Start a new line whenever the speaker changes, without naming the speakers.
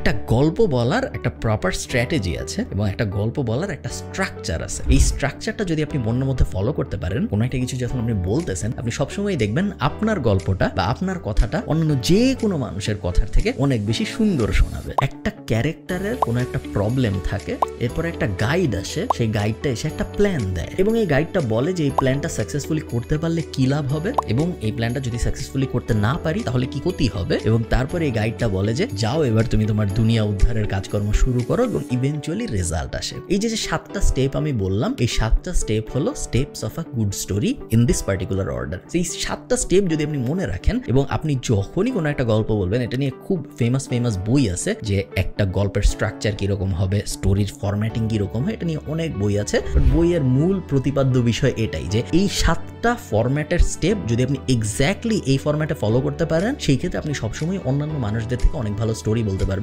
একটা গল্প বলার একটা প্রপার স্ট্র্যাটেজি আছে এবং একটা গল্প বলার একটা স্ট্রাকচার আছে। এই স্ট্রাকচারটা যদি আপনি মনের মধ্যে ফলো করতে পারেন, কোনো একটা কিছু যখন আপনি বলতেছেন, আপনি সবসময় দেখবেন আপনার গল্পটা বা আপনার কথাটা অন্যান্য যে কোনো মানুষের কথার থেকে অনেক বেশি সুন্দর শোনাবে। একটা ক্যারেক্টারের কোনো একটা প্রবলেম থাকে, এরপর একটা গাইড আসে, সেই গাইডটা এসে একটা প্ল্যান দেয় এবং এই গাইডটা বলে যে এই প্ল্যানটা সাকসেসফুলি করতে পারলে কি লাভ হবে এবং এই প্ল্যানটা যদি সাকসেসফুলি করতে না পারি তাহলে কি ক্ষতি হবে। এবং তারপরে এই গাইডটা বলে যে যাও এবার তুমি তোমার দুনিয়া উদ্ধারের কাজকর্ম শুরু করো এবং ইভেনচুয়ালি রেজাল্ট আসে। এই যে 7টা স্টেপ আমি বললাম, এই 7টা স্টেপ হলো steps of a good story in this particular order. এই 7টা স্টেপ যদি আপনি মনে রাখেন এবং আপনি যখনই কোনো একটা গল্প বলবেন, এটা নিয়ে খুব ফেমাস বই আছে যে একটা গল্পের স্ট্রাকচার কিরকম হবে, স্টোরির ফরম্যাটিং কিরকম হয়, এটা নিয়ে অনেক বই আছে। বইয়ের মূল প্রতিপাদ্য বিষয় এটাই যে এই 7টা ফরম্যাটের স্টেপ যদি আপনি এক্স্যাক্টলি এই ফরম্যাটে ফলো করতে পারেন, সেই ক্ষেত্রে আপনি সবসময় অন্যান্য মানুষদের থেকে অনেক ভালো স্টোরি বলতে পারবেন।